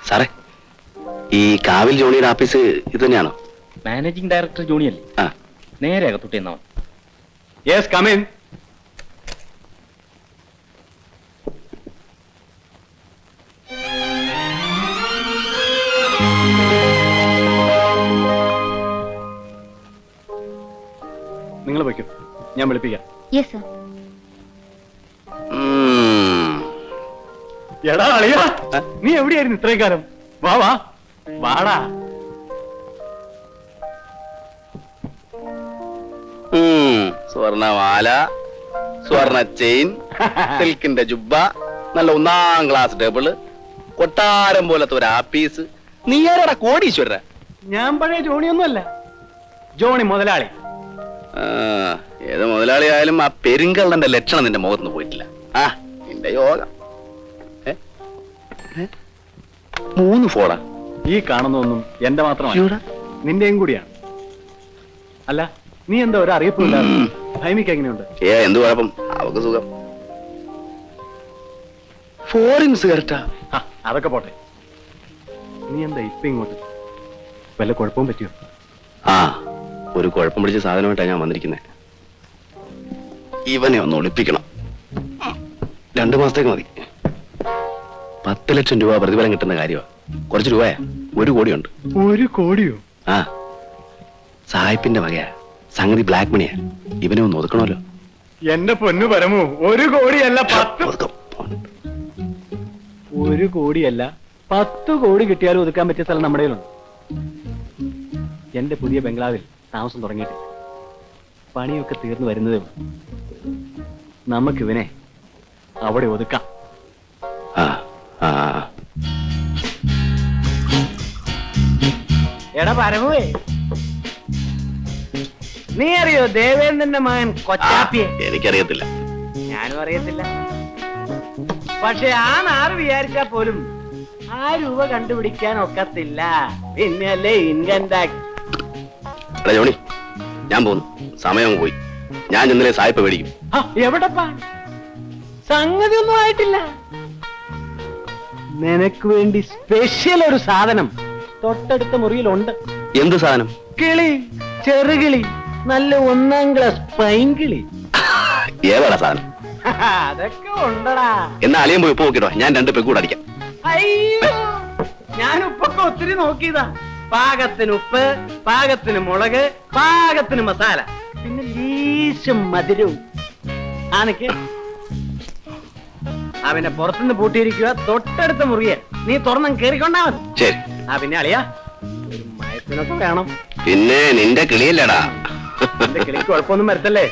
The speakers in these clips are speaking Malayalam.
സാറേ, ഈ കാവിൽ ജോണിയുടെ ഓഫീസ് ഇത് തന്നെയാണോ? മാനേജിംഗ് ഡയറക്ടർ ജോണിയല്ലേ? ആ, നേരെ അകത്തോട്ട് എന്നാ. Yes, come in. നിങ്ങൾ വയ്ക്കും, ഞാൻ വിളിപ്പിക്കാം. Yes sir. എടാ അളിയാ, നീ എവിടെയായിരുന്നു ഇത്രയും കാലം? വാ വാ വാടാ. സ്വർണമാല, സ്വർണ ചെയിൻ, സിൽക്കിന്റെ ജുബ്ബ, നല്ല 1ാം ക്ലാസ് ടേബിള്, കൊട്ടാരം പോലത്തെ ഒരു ആപ്പീസ്. നീ ആരാടാ കോടീശ്വര? ഞാൻ പഴയ ജോണിയൊന്നുമല്ല, ജോണി മുതലാളി. ഏത് മുതലാളി ആയാലും ആ പെരുങ്കള്ളന്റെ ലക്ഷണം നിന്റെ മുഖത്തുനിന്ന് പോയിട്ടില്ല. ആ, നിന്റെ യോഗ. 3 ഫോളാ ഈ കാണുന്നതൊന്നും എന്റെ മാത്രമല്ല, നിന്റെയും കൂടിയാണ്. അല്ല, നീ എന്താ ഒരു അറിയിപ്പില്ല? ഭൈമിക്ക് എങ്ങനെയുണ്ട്? എന്ത് കുഴപ്പം? അവക്ക് സുഖം. ഫോറിൻ സിഗരറ്റാ? അതൊക്കെ പോട്ടെ, നീ എന്താ ഇപ്പൊ ഇങ്ങോട്ട്? വല്ല കുഴപ്പവും പറ്റിയോ? ആ, ഒരു കുഴപ്പം പിടിച്ച സാധനമായിട്ടാണ് ഞാൻ വന്നിരിക്കുന്നത്. ഇവനെ ഒന്ന് ഒളിപ്പിക്കണം. 2 മാസത്തേക്ക് മതി. 10 ലക്ഷം രൂപ പ്രതിഫലം കിട്ടുന്ന കാര്യമാണ്. കുറച്ച് രൂപയാ, 1 കോടിയുണ്ട്. 1 കോടിയോ? ആ, സായിപ്പിന്റെ വകയാ. സംഗതി ബ്ലാക്ക് മണിയാ. ഇവനെ ഒന്ന് ഒതുക്കണമല്ലോ. എന്റെ പൊന്നു പരമു, 1 കോടിയല്ല 10. 1 കോടിയല്ല 10 കോടി കിട്ടിയാലും ഒതുക്കാൻ പറ്റിയ സ്ഥലം നമ്മുടെ കയ്യിലുണ്ട്. എന്റെ പുതിയ ബംഗ്ലാവിൽ താമസം തുടങ്ങിയിട്ടില്ല. പണിയൊക്കെ തീർന്നു വരുന്നതേ ഉള്ളൂ. നമുക്കിവനെ അവിടെ ഒതുക്കാം. എടാ പരമുവേ, നീ അറിയോ ദേവേന്ദ്രന്റെ മകൻ കൊച്ചാപ്പിയെ? എനിക്കറിയത്തില്ല. ഞാനും അറിയത്തില്ല. പക്ഷെ ആ നാറ് വിചാരിച്ചാ പോലും ആ രൂപ കണ്ടുപിടിക്കാൻ ഒക്കത്തില്ല. പിന്നല്ലേ ഇൻകം ടാക്സ്. ജോണി, ഞാൻ പോന്നു. സമയം പോയി. ഞാൻ ഇന്നലെ സായിപ്പ് മേടിക്കും. എവിടെപ്പാ? സംഗതി ഒന്നും ആയിട്ടില്ല. നിനക്ക് വേണ്ടി സ്പെഷ്യൽ ഒരു സാധനം തൊട്ടടുത്ത മുറിയിലുണ്ട്. എന്ത് സാധനം? കിളി, ചെറുകിളി, നല്ല 1ാം ക്ലാസ് പൈങ്കിളി. ഏതാടാ സാധനം? അതൊക്കെ ഉണ്ടടാ. എന്നാ അളിയൻ പോയി ഉപ്പ് നോക്കിട്ടോ, ഞാൻ 2 പെഗ്ഗൂടെ അടിക്കാം. അയ്യോ, ഞാൻ ഉപ്പൊക്കെ ഒത്തിരി നോക്കിയതാ. പാകത്തിന് ഉപ്പ്, പാകത്തിന് മുളക്, പാകത്തിന് മസാല, പിന്നെ ലേശം മധുരവും. ആനക്ക് അവനെ പുറത്തുനിന്ന് പൂട്ടിയിരിക്കുക. തൊട്ടടുത്ത മുറിയെ നീ തുറന്നും കേറിക്കൊണ്ടാ മതി. ശരി. പിന്നെ അളിയാ, ഒരു മയത്തിനൊക്കെ വേണം. പിന്നെ നിന്റെ കിളിയല്ലടാ. എന്റെ കിളിക്ക് കുഴപ്പമൊന്നും വരത്തല്ലേ?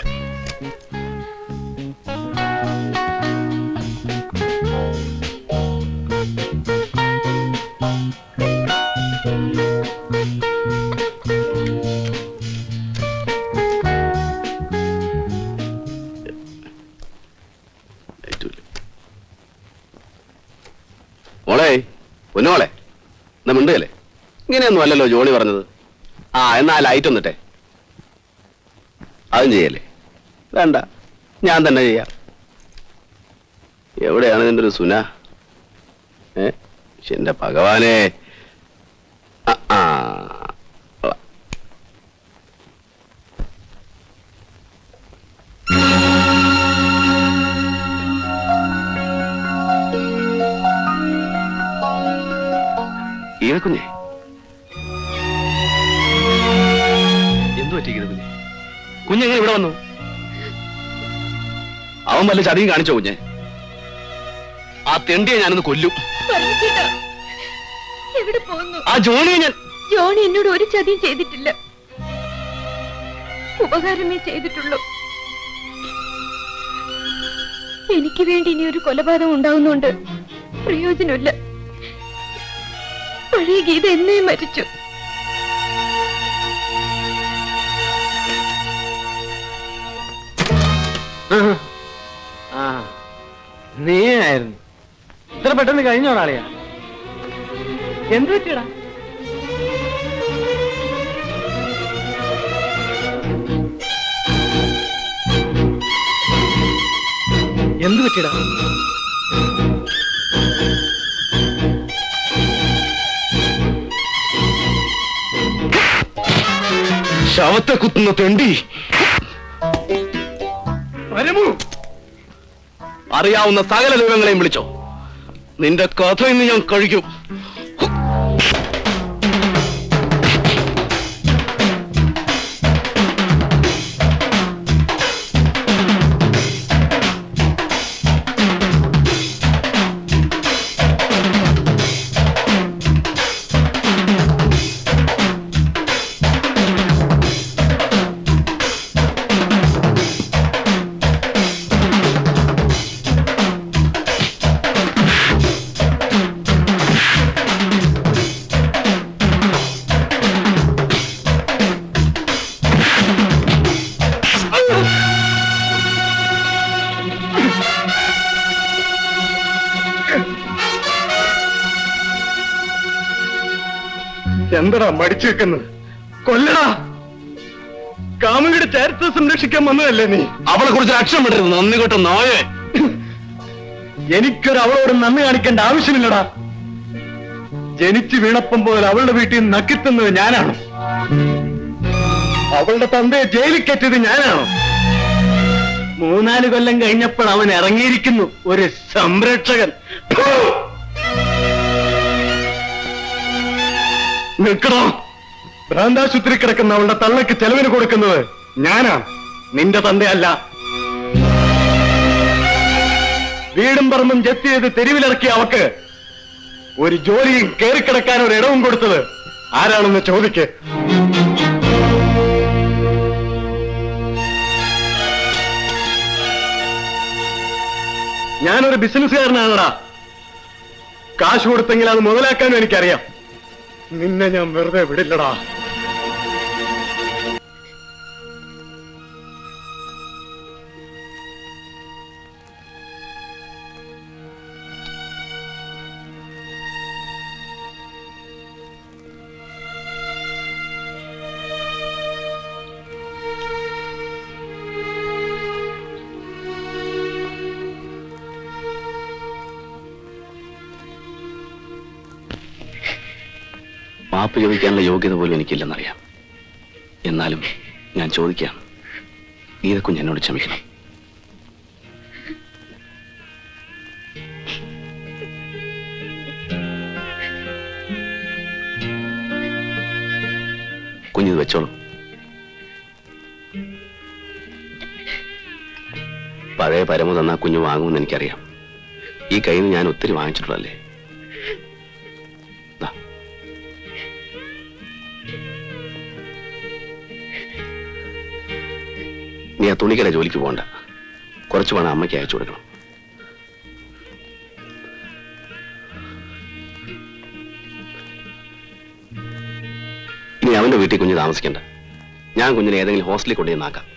മോളെ, പൊന്നുമോളെ, എന്നാ മിണ്ടുകല്ലേ? ഇങ്ങനെയൊന്നും അല്ലല്ലോ ജോണി പറഞ്ഞത്. ആ, എന്നാ ലൈറ്റ് ഒന്നിട്ടെ. അതും ചെയ്യല്ലേ? വേണ്ട, ഞാൻ തന്നെ ചെയ്യാം. എവിടെയാണ് നിന്റെ ഒരു സുന? എന്റെ ഭഗവാനെ. കുഞ്ഞെ, എന്തു പറ്റിയിരിക്കുന്നു കുഞ്ഞെ? കുഞ്ഞെങ്ങനെ ഇവിടെ വന്നു? അവൻ വല്ല ചതിയും കാണിച്ചോ കുഞ്ഞെ? ആ തെണ്ടിയെ ഞാനൊന്ന് കൊല്ലും. എവിടെ പോകുന്നു? ആ ജോണിയെ ഞാൻ... ജോണി എന്നോട് ഒരു ചതിയും ചെയ്തിട്ടില്ല. ഉപകാരമേ ചെയ്തിട്ടുള്ളൂ. എനിക്ക് വേണ്ടി ഇനി ഒരു കൊലപാതകം ഉണ്ടാവുന്നുണ്ട്. പ്രയോജനമില്ല. പഴയ ഗീത എന്നേ മരിച്ചു. നീ ആയിരുന്നു ഇത്ര പെട്ടെന്ന് കഴിഞ്ഞോളാളിയാ? എന്ത് പറ്റിയടാ? എന്ത് പറ്റിയടാ? ശവത്തെ കുത്തുന്ന തെണ്ടി പരമു, അറിയാവുന്ന സകല ദൈവങ്ങളെയും വിളിച്ചോ. നിന്റെ കഥ ഇന്ന് ഞാൻ കഴിക്കും. എന്തടാ മടിച്ചു വെക്കുന്നത്? കൊല്ലടാ. കാമുകിയുടെ ചരിത്രം സംരക്ഷിക്കാൻ വന്നതല്ലേ നീ? അവളെ കുറിച്ച് അക്ഷരം വിടരുത്, നന്ദി കേട്ടോ നായേ. എനിക്കൊരു അവളോട് നന്ദി കാണിക്കേണ്ട ആവശ്യമില്ലടാ. ജനിച്ചു വീണപ്പം പോലെ അവളുടെ വീട്ടിൽ നിന്ന് നക്കിത്തുന്നത് ഞാനാണ്. അവളുടെ തന്തയെ ജയിലിൽ കയറ്റിയത് ഞാനാണ്. 3-4 കൊല്ലം കഴിഞ്ഞപ്പോൾ അവൻ ഇറങ്ങിയിരിക്കുന്നു, ഒരു സംരക്ഷകൻ. നിൽക്കണോ? ഭ്രാന്താശുപത്രി കിടക്കുന്ന അവളുടെ തള്ളക്ക് ചെലവിന് കൊടുക്കുന്നത് ഞാനാ, നിന്റെ തന്തയല്ല. വീടും പറമ്പും ജപ്തി ചെയ്ത് തെരുവിലിറക്കിയ അവക്ക് ഒരു ജോലിയും കയറിക്കിടക്കാൻ ഒരു ഇടവും കൊടുത്തത് ആരാണെന്ന് ചോദിക്ക്. ഞാനൊരു ബിസിനസ്സുകാരനാണടാ. കാശ് കൊടുത്തെങ്കിൽ അത് മുതലാക്കാനും എനിക്കറിയാം. നിന്നെ ഞാൻ വെറുതെ വിടില്ലടാ. മാപ്പ് ചോദിക്കാനുള്ള യോഗ്യത പോലും എനിക്കില്ലെന്നറിയാം. എന്നാലും ഞാൻ ചോദിക്കാം, നീതക്കുഞ്ഞ് എന്നോട് ക്ഷമിക്കണം. കുഞ്ഞിത് വെച്ചോളൂ. പഴയ പരമു തന്നാ കുഞ്ഞ് വാങ്ങുമെന്ന് എനിക്കറിയാം. ഈ കയ്യിൽ നിന്ന് ഞാൻ ഒത്തിരി വാങ്ങിച്ചിട്ടുള്ളല്ലേ. നീ ആ തുണിക്കട ജോലിക്ക് പോകണ്ട. കുറച്ച് പണം അമ്മയ്ക്ക് അയച്ചു കൊടുക്കണം. ഇനി അവന്റെ വീട്ടിൽ കുഞ്ഞ് താമസിക്കണ്ട. ഞാൻ കുഞ്ഞിനെ ഏതെങ്കിലും ഹോസ്റ്റലിൽ കൊണ്ടുപോയി നാക്കാം.